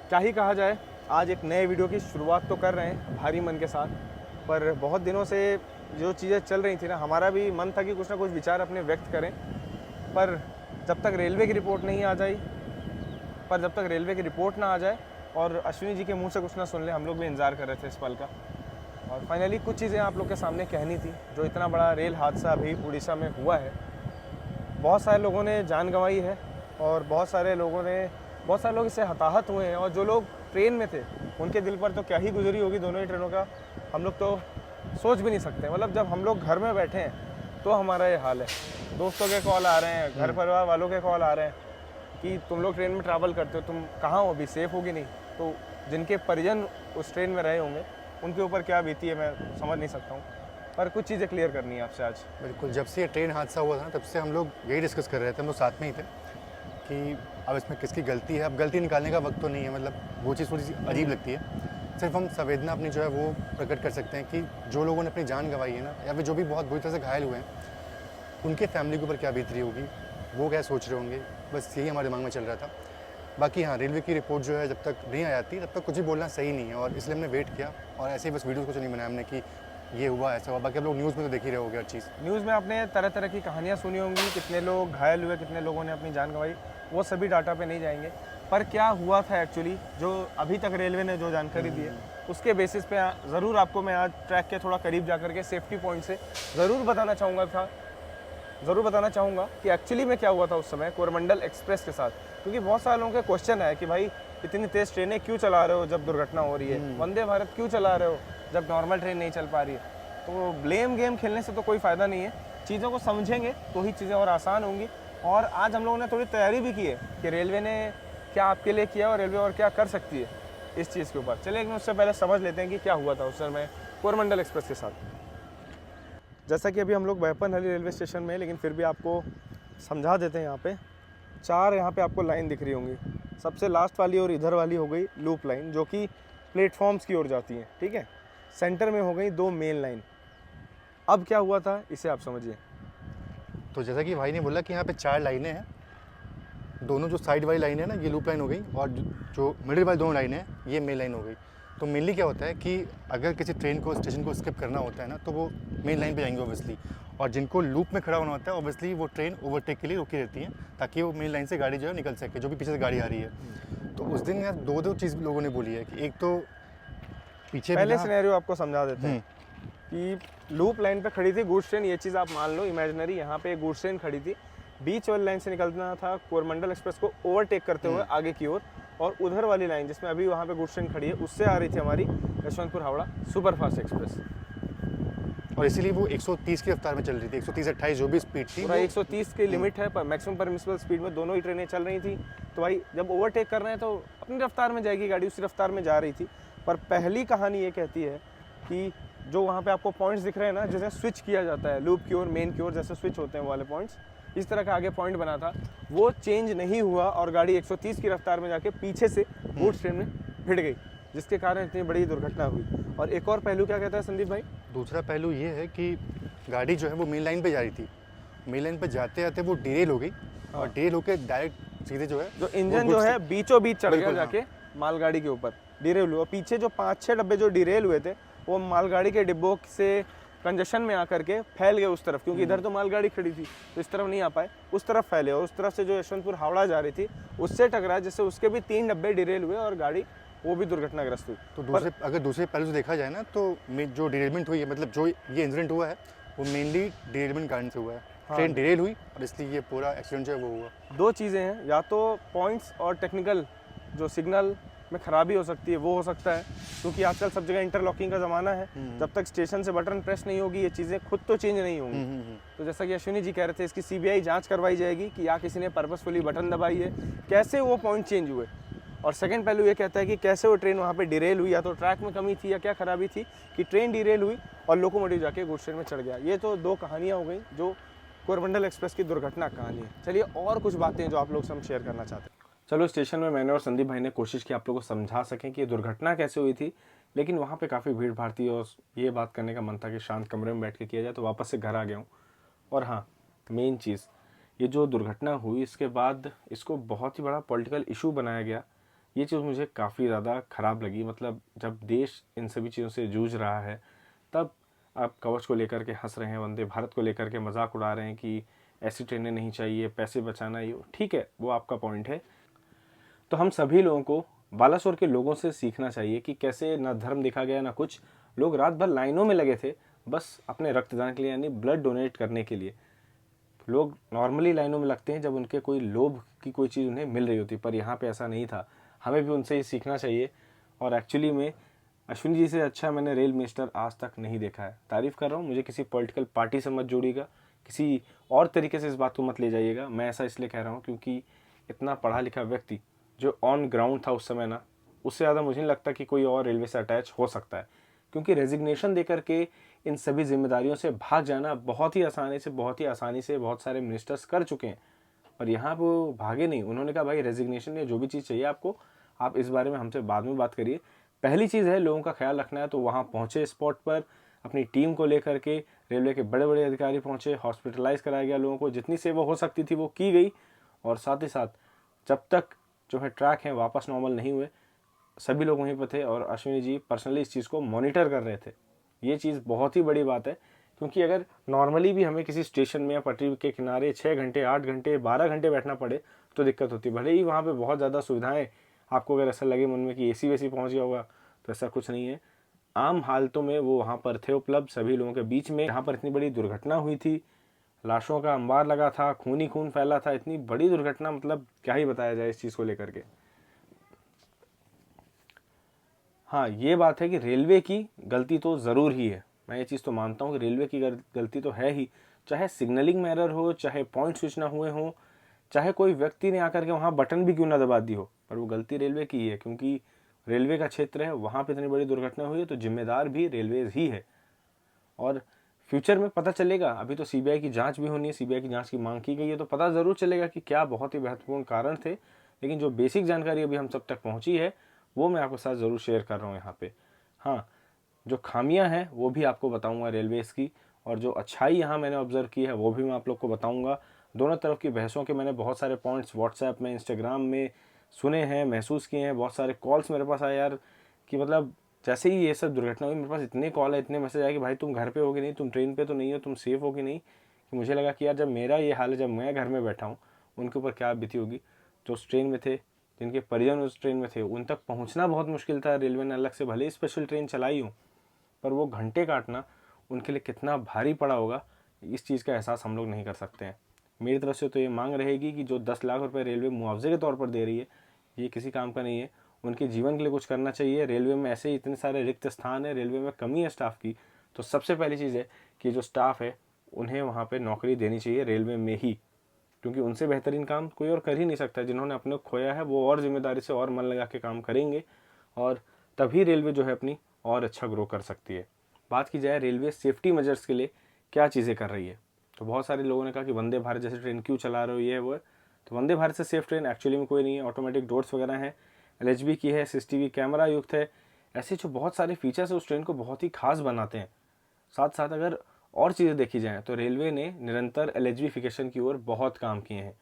क्या ही कहा जाए, आज एक नए वीडियो की शुरुआत तो कर रहे हैं भारी मन के साथ, पर बहुत दिनों से जो चीज़ें चल रही थी ना, हमारा भी मन था कि कुछ ना कुछ विचार अपने व्यक्त करें। पर जब तक रेलवे की रिपोर्ट नहीं आ जाए पर जब तक रेलवे की रिपोर्ट ना आ जाए और अश्विनी जी के मुंह से कुछ ना सुन ले, हम लोग भी इंतज़ार कर रहे थे इस पल का। और फाइनली कुछ चीज़ें आप लोग के सामने कहनी थी। जो इतना बड़ा रेल हादसा अभी उड़ीसा में हुआ है, बहुत सारे लोगों ने जान गंवाई है और बहुत सारे लोग इससे हताहत हुए हैं। और जो लोग ट्रेन में थे, उनके दिल पर तो क्या ही गुजरी होगी दोनों ही ट्रेनों का, हम लोग तो सोच भी नहीं सकते। मतलब जब हम लोग घर में बैठे हैं तो हमारा ये हाल है। दोस्तों के कॉल आ रहे हैं, घर परिवार वालों के कॉल आ रहे हैं कि तुम लोग ट्रेन में ट्रैवल करते हो, तुम कहाँ हो, अभी सेफ़ होगी नहीं। तो जिनके परिजन उस ट्रेन में रहे होंगे, उनके ऊपर क्या बीती है मैं समझ नहीं सकता हूँ। पर कुछ चीज़ें क्लियर करनी है आपसे आज। बिल्कुल, जब से ये ट्रेन हादसा हुआ था ना, तब से हम लोग यही डिस्कस कर रहे थे, हम लोग साथ में ही थे कि अब इसमें किसकी गलती है। अब गलती निकालने का वक्त तो नहीं है, मतलब वो चीज़ थोड़ी सी अजीब लगती है। सिर्फ हम संवेदना अपनी जो है वो प्रकट कर सकते हैं कि जो लोगों ने अपनी जान गंवाई है ना, या फिर जो भी बहुत बुरी तरह से घायल हुए हैं, उनके फैमिली के ऊपर क्या बीत रही होगी, वो क्या सोच रहे होंगे, बस यही हमारे दिमाग में चल रहा था। बाकी हाँ, रेलवे की रिपोर्ट जो है जब तक नहीं आ जाती तब तक कुछ भी बोलना सही नहीं है, और इसलिए हमने वेट किया और ऐसे ही बस वीडियोज़ कुछ नहीं बनाया हमने कि ये हुआ ऐसा हुआ। बाकी आप लोग न्यूज़ में तो देख ही रहे होगे हर चीज़। न्यूज़ में आपने तरह तरह की कहानियाँ सुनी होंगी, कितने लोग घायल हुए, कितने लोगों ने अपनी जान गंवाई। वो सभी डाटा पे नहीं जाएंगे, पर क्या हुआ था एक्चुअली, जो अभी तक रेलवे ने जो जानकारी दी है, उसके बेसिस पे ज़रूर आपको मैं आज ट्रैक के थोड़ा करीब जा करके सेफ्टी पॉइंट से ज़रूर बताना चाहूँगा कि एक्चुअली में क्या हुआ था उस समय कोरमंडल एक्सप्रेस के साथ। क्योंकि बहुत सारे लोगों के क्वेश्चन है कि भाई इतनी तेज़ ट्रेनें क्यों चला रहे हो जब दुर्घटना हो रही है, वंदे भारत क्यों चला रहे हो जब नॉर्मल ट्रेन नहीं चल पा रही है। तो ब्लेम गेम खेलने से तो कोई फ़ायदा नहीं है। चीज़ों को समझेंगे तो ही चीज़ें और आसान होंगी। और आज हम लोगों ने थोड़ी तैयारी भी की है कि रेलवे ने क्या आपके लिए किया और रेलवे और क्या कर सकती है इस चीज़ के ऊपर। चलिए, लेकिन उससे पहले समझ लेते हैं कि क्या हुआ था उस समय कोरमंडल एक्सप्रेस के साथ। जैसा कि अभी हम लोग बैपनहल्ली रेलवे स्टेशन में हैं, लेकिन फिर भी आपको समझा देते हैं। यहाँ पे 4 यहाँ पे आपको लाइन दिख रही होंगी। सबसे लास्ट वाली और इधर वाली हो गई लूप लाइन, जो कि प्लेटफॉर्म्स की ओर जाती हैं, ठीक है। सेंटर में हो गई 2 मेन लाइन। अब क्या हुआ था इसे आप समझिए। तो जैसा कि भाई ने बोला कि यहाँ पे 4 लाइनें हैं, दोनों जो साइड वाली लाइन है ना, ये लूप लाइन हो गई, और जो मिडिल वाली दोनों लाइन है, ये मेन लाइन हो गई। तो मेनली क्या होता है कि अगर किसी ट्रेन को स्टेशन को स्किप करना होता है ना, तो वो मेन लाइन पे जाएंगे ऑब्वियसली, और जिनको लूप में खड़ा होना होता है ऑब्वियसली वो ट्रेन ओवरटेक के लिए रुकी रहती है, ताकि वो मेन लाइन से गाड़ी जो है निकल सके, जो भी पीछे से गाड़ी आ रही है। तो उस दिन यार दो चीज़ लोगों ने बोली है कि एक तो पीछे भी पहले जहाँ सिनेरियो आपको समझा देते हैं कि लूप लाइन पे खड़ी थी गुड्स ट्रेन। ये चीज़ आप मान लो इमेजिनरी, यहाँ पे गुड्स ट्रेन खड़ी थी। बीच वाली लाइन से निकलना था कोरमंडल एक्सप्रेस को ओवरटेक करते हुए आगे की ओर, और उधर वाली लाइन जिसमें अभी वहाँ पे गुड्स ट्रेन खड़ी है, उससे आ रही थी हमारी यशवंतपुर हावड़ा सुपरफास्ट एक्सप्रेस। और इसीलिए वो 130 की रफ्तार में चल रही थी, 130-28 जो भी स्पीड थी पूरा 130 की लिमिट है, पर मैक्सिमम परमिसिबल स्पीड में दोनों ही ट्रेनें चल रही थी। तो भाई जब ओवरटेक कर रहे हैं तो अपनी रफ्तार में जाएगी गाड़ी, उसी रफ्तार में जा रही थी। पर पहली कहानी ये कहती है कि जो वहाँ पे आपको पॉइंट्स दिख रहे हैं ना, जैसे स्विच किया जाता है लूप की ओर मेन की ओर, जैसे स्विच होते हैं वो वाले पॉइंट्स, इस तरह का आगे पॉइंट बना था, वो चेंज नहीं हुआ और गाड़ी 130 की रफ्तार में जाके पीछे से गुड्स ट्रेन में भिड़ गई, जिसके कारण इतनी बड़ी दुर्घटना हुई। और एक और पहलू क्या कहता है संदीप भाई? दूसरा पहलू ये है कि गाड़ी जो है वो मेन लाइन पे जा रही थी, मेन लाइन पे जाते जाते वो डिरेल हो गई, और डिरेल होकर डायरेक्ट सीधे जो है जो इंजन जो है बीचों बीच चढ़ गया बिल्कुल, जाके मालगाड़ी के ऊपर, डिरेल हुआ। पीछे जो 5-6 डब्बे जो डिरेल हुए थे, वो मालगाड़ी के डिब्बों से कंजेशन में आकर के फैल गए उस तरफ, क्योंकि इधर तो मालगाड़ी खड़ी थी तो इस तरफ नहीं आ पाए, उस तरफ फैले, और उस तरफ से जो यशवंतपुर हावड़ा जा रही थी उससे टकरा, जिससे उसके भी 3 डब्बे डिरेल हुए और गाड़ी वो भी दुर्घटनाग्रस्त हुई। तो अगर दूसरे पहलू से देखा जाए ना, तो जो डिरेलमेंट हुई है, मतलब जो ये इंसिडेंट हुआ है, वो मेनली डिरेलमेंट कारण से हुआ है। ट्रेन डिरेल हुई और इसलिए ये पूरा एक्सीडेंट जो है वो हुआ। 2 चीज़ें हैं, या तो पॉइंट्स और टेक्निकल जो सिग्नल में खराबी हो सकती है वो हो सकता है, क्योंकि आजकल सब जगह इंटरलॉकिंग का ज़माना है। जब तक स्टेशन से बटन प्रेस नहीं होगी, ये चीज़ें खुद तो चेंज नहीं होंगी। तो जैसा कि अश्विनी जी कह रहे थे, इसकी सीबीआई जांच करवाई जाएगी कि या किसी ने पर्पसफुली बटन दबाई है, कैसे वो पॉइंट चेंज हुए। और सेकंड पहलू ये कहता है कि कैसे वो ट्रेन वहाँ पे डिरेल हुई, या तो ट्रैक में कमी थी या क्या खराबी थी कि ट्रेन डिरेल हुई और लोकोमोटिव जाके गुड्स ट्रेन में चढ़ गया। ये तो 2 कहानियाँ हो गई जो कोरमंडल एक्सप्रेस की दुर्घटना कहानी है। चलिए और कुछ बातें जो आप लोग से हम शेयर करना चाहते हैं। चलो, स्टेशन में मैंने और संदीप भाई ने कोशिश की आप लोगों को समझा सकें कि ये दुर्घटना कैसे हुई थी, लेकिन वहाँ पे काफ़ी भीड़ भाड़ थी और ये बात करने का मन था कि शांत कमरे में बैठ के किया जाए, तो वापस से घर आ गया हूँ। और हाँ, मेन चीज़, ये जो दुर्घटना हुई इसके बाद इसको बहुत ही बड़ा पॉलिटिकल इशू बनाया गया, ये चीज़ मुझे काफ़ी ज़्यादा ख़राब लगी। मतलब जब देश इन सभी चीज़ों से जूझ रहा है तब आप कवच को लेकर के हंस रहे हैं, वंदे भारत को लेकर के मजाक उड़ा रहे हैं कि ऐसी ट्रेनें नहीं चाहिए, पैसे बचाना, ये ठीक है, वो आपका पॉइंट है। तो हम सभी लोगों को बालासोर के लोगों से सीखना चाहिए कि कैसे ना धर्म देखा गया ना कुछ। लोग रात भर लाइनों में लगे थे बस अपने रक्तदान के लिए, यानी ब्लड डोनेट करने के लिए। लोग नॉर्मली लाइनों में लगते हैं जब उनके कोई लोभ की कोई चीज़ उन्हें मिल रही होती, पर यहाँ पे ऐसा नहीं था। हमें भी उनसे ही सीखना चाहिए। और एक्चुअली में अश्विनी जी से अच्छा मैंने रेल मिनिस्टर आज तक नहीं देखा है। तारीफ़ कर रहा हूँ, मुझे किसी पॉलिटिकल पार्टी से मत जोड़िएगा, किसी और तरीके से इस बात को मत ले जाइएगा। मैं ऐसा इसलिए कह रहा हूँ क्योंकि इतना पढ़ा लिखा व्यक्ति जो ऑन ग्राउंड था उस समय ना, उससे ज़्यादा मुझे नहीं लगता कि कोई और रेलवे से अटैच हो सकता है। क्योंकि रेजिग्नेशन देकर के इन सभी जिम्मेदारियों से भाग जाना बहुत ही आसानी से बहुत सारे मिनिस्टर्स कर चुके हैं। और यहाँ पर वो भागे नहीं, उन्होंने कहा भाई रेजिग्नेशन या जो भी चीज़ चाहिए आपको, आप इस बारे में हमसे बाद में बात करिए। पहली चीज़ है लोगों का ख्याल रखना है, तो वहाँ पहुँचे स्पॉट पर, अपनी टीम को लेकर के रेलवे के बड़े बड़े अधिकारी पहुँचे, हॉस्पिटलाइज कराया गया लोगों को, जितनी सेवा हो सकती थी वो की गई। और साथ ही साथ जब तक जो है ट्रैक हैं वापस नॉर्मल नहीं हुए, सभी लोग वहीं पर थे और अश्विनी जी पर्सनली इस चीज़ को मॉनिटर कर रहे थे। ये चीज़ बहुत ही बड़ी बात है, क्योंकि अगर नॉर्मली भी हमें किसी स्टेशन में या पटरी के किनारे 6 घंटे 8 घंटे 12 घंटे बैठना पड़े तो दिक्कत होती है। भले ही वहाँ पे बहुत ज़्यादा सुविधाएं, आपको अगर ऐसा लगे मन में कि एसी वेसी पहुँच गया होगा, तो ऐसा कुछ नहीं है। आम हालतों में वो वहाँ पर थे उपलब्ध सभी लोगों के बीच में। जहाँ पर इतनी बड़ी दुर्घटना हुई थी, लाशों का अंबार लगा था, खून ही खून फैला था, इतनी बड़ी दुर्घटना, मतलब क्या ही बताया जाए इस चीज़ को लेकर के। हाँ, ये बात है कि रेलवे की गलती तो ज़रूर ही है। मैं ये चीज़ तो मानता हूँ कि रेलवे की गलती तो है ही, चाहे सिग्नलिंग में एरर हो, चाहे पॉइंट स्विच ना हुए हों, चाहे कोई व्यक्ति ने आकर के वहाँ बटन भी क्यों ना दबा दी हो, पर वो गलती रेलवे की ही है। क्योंकि रेलवे का क्षेत्र है, वहाँ पे इतनी बड़ी दुर्घटना हुई है तो जिम्मेदार भी रेलवे ही है। और फ्यूचर में पता चलेगा, अभी तो सीबीआई की जांच भी होनी है, सीबीआई की जांच की मांग की गई है, तो पता ज़रूर चलेगा कि क्या बहुत ही महत्वपूर्ण कारण थे। लेकिन जो बेसिक जानकारी अभी हम सब तक पहुँची है वो मैं आपके साथ ज़रूर शेयर कर रहा हूँ यहाँ पे। हाँ, जो खामियां हैं वो भी आपको बताऊंगा रेलवेज़ की, और जो अच्छाई यहाँ मैंने ऑब्जर्व की है वो भी मैं आप लोग को बताऊंगा। दोनों तरफ की बहसों के मैंने बहुत सारे पॉइंट्स व्हाट्सएप में, इंस्टाग्राम में सुने हैं, महसूस किए हैं। बहुत सारे कॉल्स मेरे पास आए यार, कि मतलब जैसे ही ये सब दुर्घटना हुई मेरे पास इतने कॉल है, इतने मैसेज आए कि भाई तुम घर पे हो कि नहीं, तुम ट्रेन पे तो नहीं हो, तुम सेफ हो कि नहीं। कि मुझे लगा कि यार जब मेरा ये हाल है, जब मैं घर में बैठा हूँ, उनके ऊपर क्या बीती होगी। जो उस ट्रेन में थे, जिनके परिजन उस ट्रेन में थे, उन तक पहुँचना बहुत मुश्किल था। रेलवे ने अलग से भले ही स्पेशल ट्रेन चलाई हो, पर वो घंटे काटना उनके लिए कितना भारी पड़ा होगा, इस चीज़ का एहसास हम लोग नहीं कर सकते हैं। मेरी तरफ से तो ये मांग रहेगी कि जो 10 लाख रुपए रेलवे मुआवजे के तौर पर दे रही है, ये किसी काम का नहीं है। उनके जीवन के लिए कुछ करना चाहिए। रेलवे में ऐसे ही इतने सारे रिक्त स्थान है, रेलवे में कमी है स्टाफ की, तो सबसे पहली चीज़ है कि जो स्टाफ है उन्हें वहाँ पर नौकरी देनी चाहिए रेलवे में ही, क्योंकि उनसे बेहतरीन काम कोई और कर ही नहीं सकता। जिन्होंने अपने खोया है वो और जिम्मेदारी से और मन लगा के काम करेंगे, और तभी रेलवे जो है अपनी और अच्छा ग्रो कर सकती है। बात की जाए रेलवे सेफ्टी मेजर्स के लिए क्या चीज़ें कर रही है, तो बहुत सारे लोगों ने कहा कि वंदे भारत जैसे ट्रेन क्यों चला रहे हो, ये वो है। तो वंदे भारत से सेफ ट्रेन एक्चुअली में कोई नहीं है। ऑटोमेटिक डोर्स वगैरह हैं, LHB की है, CCTV कैमरा युक्त है। ऐसे जो बहुत सारे फीचर्स है उस ट्रेन को बहुत ही खास बनाते हैं। साथ साथ अगर और चीज़ें देखी जाएँ तो रेलवे ने निरंतर LHBफिकेशन की ओर बहुत काम किए हैं।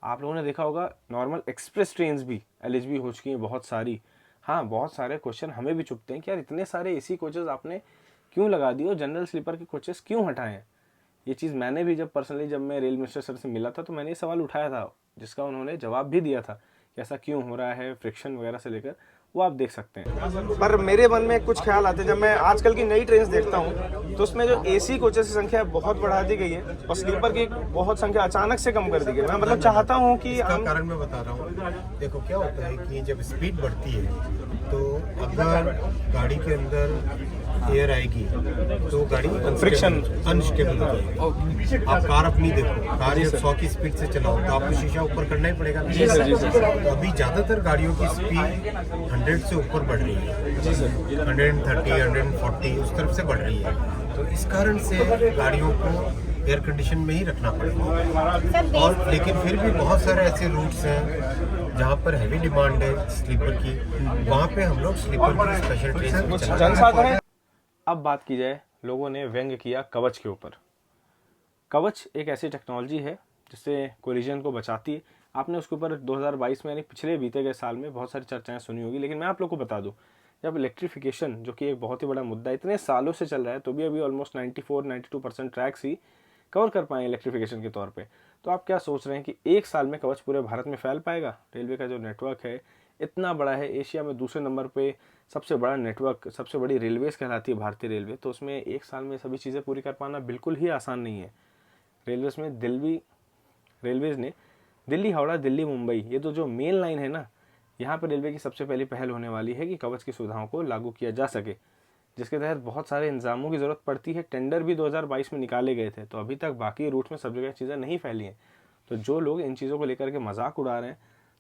आप लोगों ने देखा होगा नॉर्मल एक्सप्रेस ट्रेन्स भी LHB हो चुकी हैं बहुत सारी। हाँ, बहुत सारे क्वेश्चन हमें भी चुभते हैं कि यार इतने सारे AC कोचेज़ आपने क्यों लगा दिए, जनरल स्लीपर के कोचेस क्यों हटाए हैं। ये चीज़ मैंने भी जब पर्सनली जब मैं रेल मिनिस्टर सर से मिला था तो मैंने ये सवाल उठाया था, जिसका उन्होंने जवाब भी दिया था कि ऐसा क्यों हो रहा है, फ्रिक्शन वगैरह से लेकर, वो आप देख सकते हैं। पर मेरे मन में कुछ ख्याल आते हैं जब मैं आजकल की नई ट्रेन देखता हूँ, तो उसमें जो AC कोचेस की संख्या बहुत बढ़ा दी गई है और स्लीपर की बहुत संख्या अचानक से कम कर दी गई है। मैं मतलब चाहता हूँ कि इसका कारण मैं बता रहा हूँ। देखो क्या होता है कि जब स्पीड बढ़ती है तो अगर गाड़ी के अंदर एयर आएगी तो गाड़ी फ्रिक्शन अनस्टेबल हो जाएगी। आप कार अपनी देखो, कार जब 100 की स्पीड से चलाओ तो आपको शीशा ऊपर करना ही पड़ेगा। जी सर, जी सर। तो अभी ज्यादातर गाड़ियों की स्पीड 100 से ऊपर बढ़ रही है। जी सर। 130, 140 उस तरफ से बढ़ रही है। तो इस कारण से गाड़ियों को एयर कंडीशन में ही रखना पड़ेगा। और लेकिन फिर भी बहुत सारे ऐसे रूट्स हैं जहाँ पर हैवी डिमांड है स्लीपर की, वहाँ पे हम लोग स्लीपर की स्पेशल ट्रेन जनसाधारण है। अब बात की जाए, लोगों ने व्यंग किया कवच के ऊपर। कवच एक ऐसी टेक्नोलॉजी है जिससे कोलिजन को बचाती है। आपने उसके ऊपर 2022 में यानी पिछले बीते गए साल में बहुत सारी चर्चाएं सुनी होगी, लेकिन मैं आप लोग को बता दूं, जब इलेक्ट्रिफिकेशन जो कि एक बहुत ही बड़ा मुद्दा इतने सालों से चल रहा है, तो भी अभी ऑलमोस्ट 94-92% ट्रैक्स ही कवर कर पाए इलेक्ट्रिफिकेशन के तौर पे, तो आप क्या सोच रहे हैं कि एक साल में कवच पूरे भारत में फैल पाएगा? रेलवे का जो नेटवर्क है इतना बड़ा है, एशिया में दूसरे नंबर पे सबसे बड़ा नेटवर्क, सबसे बड़ी रेलवेज कहलाती है भारतीय रेलवे, तो उसमें एक साल में सभी चीज़ें पूरी कर पाना बिल्कुल ही आसान नहीं है। रेलवेज ने दिल्ली हावड़ा, दिल्ली मुंबई, ये तो जो मेन लाइन है ना, यहाँ पर रेलवे की सबसे पहली पहल होने वाली है कि कवच की सुविधाओं को लागू किया जा सके, जिसके तहत बहुत सारे इंतजामों की ज़रूरत पड़ती है। टेंडर भी 2022 में निकाले गए थे, तो अभी तक बाकी रूट में सब जगह चीज़ें नहीं फैली हैं। तो जो लोग इन चीज़ों को लेकर के मजाक उड़ा रहे हैं,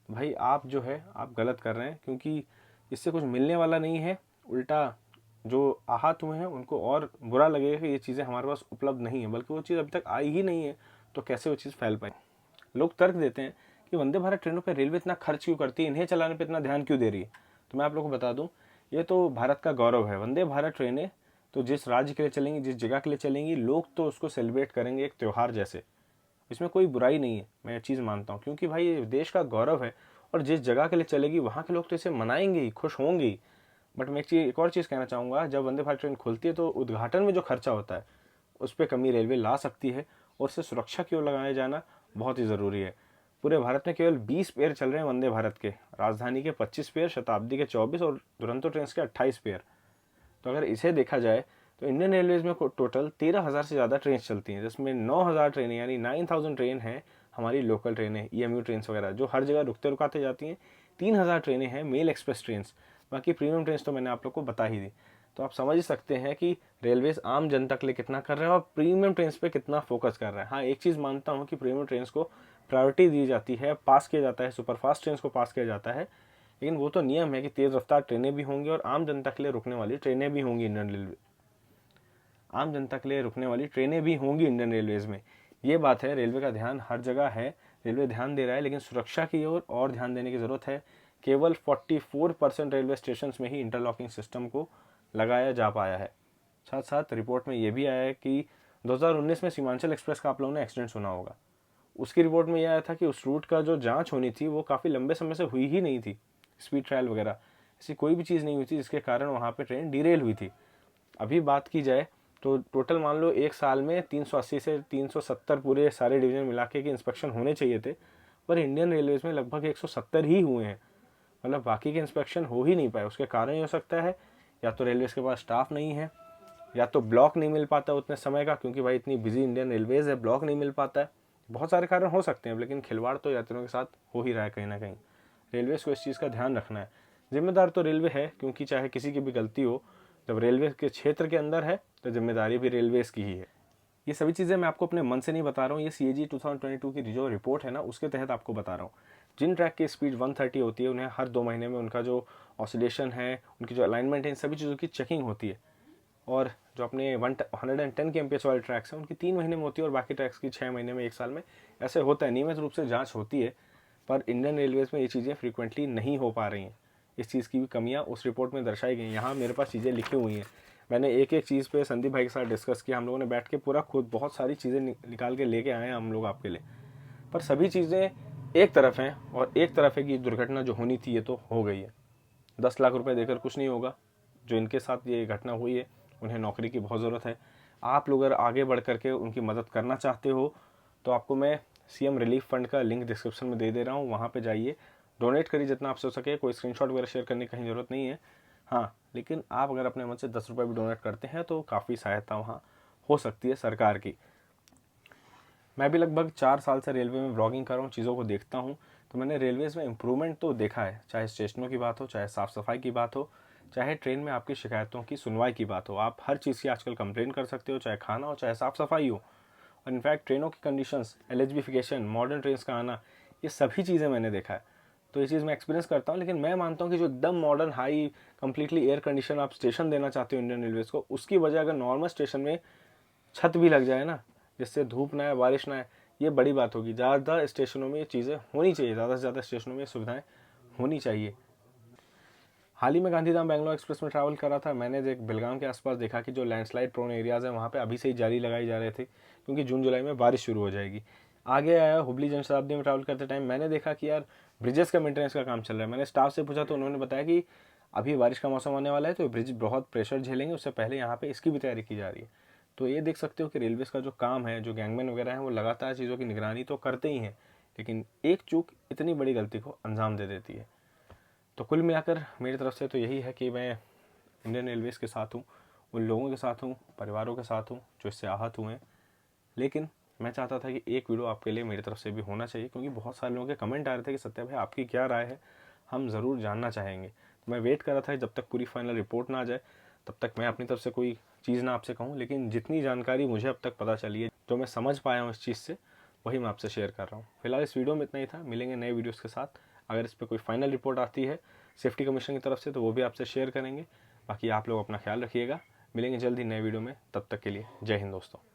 तो भाई आप जो है आप गलत कर रहे हैं, क्योंकि इससे कुछ मिलने वाला नहीं है। उल्टा जो आहत हुए हैं उनको और बुरा लगेगा कि ये चीज़ें हमारे पास उपलब्ध नहीं है, बल्कि वो चीज़ अभी तक आई ही नहीं है, तो कैसे वो चीज़ फैल पाए। लोग तर्क देते हैं कि वंदे भारत ट्रेनों पर रेलवे इतना खर्च क्यों करती है, इन्हें चलाने पर इतना ध्यान क्यों दे रही है। तो मैं आप लोगों को बता दूं, ये तो भारत का गौरव है। वंदे भारत ट्रेनें तो जिस राज्य के लिए चलेंगी, जिस जगह के लिए चलेंगी, लोग तो उसको सेलिब्रेट करेंगे एक त्यौहार जैसे, इसमें कोई बुराई नहीं है, मैं ये चीज़ मानता हूँ, क्योंकि भाई ये देश का गौरव है और जिस जगह के लिए चलेगी वहाँ के लोग तो इसे मनाएंगे ही, खुश होंगे ही। बट मैं एक और चीज़ कहना चाहूँगा, जब वंदे भारत ट्रेन खुलती है तो उद्घाटन में जो खर्चा होता है उस पर कमी रेलवे ला सकती है, और इससे सुरक्षा की ओर लगाया जाना बहुत ही ज़रूरी है। पूरे भारत में केवल 20 पेयर चल रहे हैं वंदे भारत के, राजधानी के 25 पेयर, शताब्दी के 24 और दुरंतो ट्रेन के 28 पेयर। तो अगर इसे देखा जाए तो इंडियन रेलवेज में टोटल 13,000 से ज़्यादा ट्रेन चलती हैं, जिसमें 9,000 ट्रेनें यानी 9,000 ट्रेन हैं हमारी लोकल ट्रेनें, EMU ट्रेन वगैरह जो हर जगह रुकते रुकाते जाती हैं। 3,000 ट्रेनें हैं मेल एक्सप्रेस ट्रेन, बाकी प्रीमियम ट्रेन तो मैंने आप लोग को बता ही दी। तो आप समझ ही सकते हैं कि रेलवेज आम जनता के लिए कितना कर रहे हैं और प्रीमियम ट्रेन पे कितना फोकस कर रहा है। हाँ, एक चीज़ मानता हूँ कि प्रीमियम ट्रेन को प्रायोरिटी दी जाती है, पास किया जाता है, सुपरफास्ट ट्रेन को पास किया जाता है, लेकिन वो तो नियम है कि तेज़ रफ्तार ट्रेनें भी होंगी और आम जनता के लिए रुकने वाली ट्रेनें भी होंगी इंडियन रेलवेज में। ये बात है, रेलवे का ध्यान हर जगह है, रेलवे ध्यान दे रहा है, लेकिन सुरक्षा की ओर और ध्यान देने की ज़रूरत है। केवल 44% रेलवे स्टेशन में ही इंटरलॉकिंग सिस्टम को लगाया जा पाया है। साथ साथ रिपोर्ट में ये भी आया है कि 2019 में सीमांचल एक्सप्रेस का आप लोगों ने एक्सीडेंट सुना होगा, उसकी रिपोर्ट में यह आया था कि उस रूट का जो जांच होनी थी वो काफ़ी लंबे समय से हुई ही नहीं थी। स्पीड ट्रायल वगैरह ऐसी कोई भी चीज़ नहीं हुई थी, जिसके कारण वहाँ पे ट्रेन डिरेल हुई थी। अभी बात की जाए तो टोटल मान लो एक साल में 380 से 370 पूरे सारे डिवीजन मिला के इंस्पेक्शन होने चाहिए थे, पर इंडियन रेलवेज में लगभग 170 ही हुए हैं। मतलब बाकी के इंस्पेक्शन हो ही नहीं पाए। उसके कारण ये हो सकता है या तो रेलवेज के पास स्टाफ नहीं है, या तो ब्लॉक नहीं मिल पाता उतने समय का, क्योंकि भाई इतनी बिजी इंडियन रेलवेज है, ब्लॉक नहीं मिल पाता है। बहुत सारे कारण हो सकते हैं, लेकिन खिलवाड़ तो यात्रियों के साथ हो ही रहा है कहीं ना कहीं। रेलवेज को इस चीज़ का ध्यान रखना है। जिम्मेदार तो रेलवे है, क्योंकि चाहे किसी की भी गलती हो, जब रेलवे के क्षेत्र के अंदर है तो जिम्मेदारी भी रेलवेज की ही है। ये सभी चीज़ें मैं आपको अपने मन से नहीं बता रहा हूँ, ये CAG 2022 की जो रिपोर्ट है ना, उसके तहत आपको बता रहा हूँ। जिन ट्रैक की स्पीड 130 होती है, उन्हें हर 2 महीने में उनका जो ऑसिलेशन है, उनकी जो अलाइनमेंट है, इन सभी चीज़ों की चेकिंग होती है। और जो अपने 110 kmph वाले ट्रैक्स हैं, उनकी 3 महीने में होती है, और बाकी ट्रैक्स की 6 महीने में, 1 साल में, ऐसे होता है। नियमित रूप से जाँच होती है, पर इंडियन रेलवेज में ये चीज़ें फ्रीक्वेंटली नहीं हो पा रही हैं। इस चीज़ की भी कमियाँ उस रिपोर्ट में दर्शाई गई हैं। यहाँ मेरे पास चीज़ें लिखी हुई हैं, मैंने एक एक चीज़ पे संदीप भाई के साथ डिस्कस किया। हम लोगों ने बैठ के पूरा खुद बहुत सारी चीज़ें निकाल के लेके आए हैं हम लोग आपके लिए, पर सभी चीज़ें एक तरफ हैं, और एक तरफ है कि दुर्घटना जो होनी थी ये तो हो गई है। 10 लाख रुपए देकर कुछ नहीं होगा। जो इनके साथ ये घटना हुई है उन्हें नौकरी की बहुत ज़रूरत है। आप लोग अगर आगे बढ़ करके उनकी मदद करना चाहते हो तो आपको मैं CM रिलीफ फंड का लिंक डिस्क्रिप्शन में दे रहा हूँ, वहाँ पर जाइए, डोनेट करिए जितना आपसे हो सके। कोई स्क्रीनशॉट वगैरह शेयर करने की कहीं ज़रूरत नहीं है। हाँ, लेकिन आप अगर अपने मन से 10 रुपये भी डोनेट करते हैं तो काफ़ी सहायता वहाँ हो सकती है सरकार की। मैं भी लगभग 4 साल से रेलवे में ब्लॉगिंग कर रहा हूँ, चीज़ों को देखता हूँ, तो मैंने रेलवेज़ में इम्प्रूवमेंट तो देखा है। चाहे स्टेशनों की बात हो, चाहे साफ़ सफाई की बात हो, चाहे ट्रेन में आपकी शिकायतों की सुनवाई की बात हो। आप हर चीज़ की आजकल कंप्लेन कर सकते हो, चाहे खाना हो, चाहे साफ़ सफाई हो। और इनफैक्ट ट्रेनों की कंडीशंस, एलिजिफिकेशन, मॉडर्न ट्रेन का आना, ये सभी चीज़ें मैंने देखा है। तो ये चीज़ मैं एक्सपीरियंस करता हूँ। लेकिन मैं मानता हूँ कि जो एकदम modern, high, completely air condition आप स्टेशन देना चाहते हो इंडियन रेलवेज़ को, उसकी वजह अगर नॉर्मल स्टेशन में छत भी लग जाए ना, जिससे धूप ना आए, बारिश ना आए, ये बड़ी बात होगी। ज़्यादा स्टेशनों में ये चीज़ें होनी चाहिए, ज़्यादा से ज़्यादा स्टेशनों में ये सुविधाएँ होनी चाहिए। हाल ही में गांधीधाम बेंगलोर एक्सप्रेस में ट्रैवल कर रहा था, मैंने एक बेलगाम के आसपास देखा कि जो लैंडस्लाइड प्रोन एरियाज़ हैं वहाँ पे अभी से ही जाली लगाई जा रहे थे, क्योंकि जून जुलाई में बारिश शुरू हो जाएगी। आगे आया हुबली जनशताब्दी में ट्रैवल करते टाइम मैंने देखा कि यार ब्रिजेस का मेंटेनेंस का काम चल रहा है। मैंने स्टाफ से पूछा तो उन्होंने बताया कि अभी बारिश का मौसम आने वाला है तो ब्रिज बहुत प्रेशर झेलेंगे, उससे पहले यहाँ पे इसकी भी तैयारी की जा रही है। तो ये देख सकते हो कि रेलवेज़ का जो काम है, जो गैंगमैन वगैरह हैं वो लगातार चीज़ों की निगरानी तो करते ही हैं, लेकिन एक चूक इतनी बड़ी गलती को अंजाम दे देती है। तो कुल मिलाकर मेरी तरफ से तो यही है कि मैं इंडियन रेलवेज़ के साथ हूँ, उन लोगों के साथ हूँ, परिवारों के साथ हूँ जो इससे आहत हुए हैं। लेकिन मैं चाहता था कि एक वीडियो आपके लिए मेरी तरफ से भी होना चाहिए, क्योंकि बहुत सारे लोगों के कमेंट आ रहे थे कि सत्या भाई आपकी क्या राय है, हम ज़रूर जानना चाहेंगे। तो मैं वेट कर रहा था जब तक पूरी फाइनल रिपोर्ट ना आ जाए तब तक मैं अपनी तरफ से कोई चीज़ ना आपसे कहूँ, लेकिन जितनी जानकारी मुझे अब तक पता चली है, जो मैं समझ पाया हूँ इस चीज़ से, वही मैं आपसे शेयर कर रहा हूँ। फिलहाल इस वीडियो में इतना ही था, मिलेंगे नए वीडियोज़ के साथ। अगर इस पर कोई फाइनल रिपोर्ट आती है सेफ्टी कमीशन की तरफ से तो वो भी आपसे शेयर करेंगे। बाकी आप लोग अपना ख्याल रखिएगा, मिलेंगे जल्द ही नए वीडियो में, तब तक के लिए जय हिंद दोस्तों।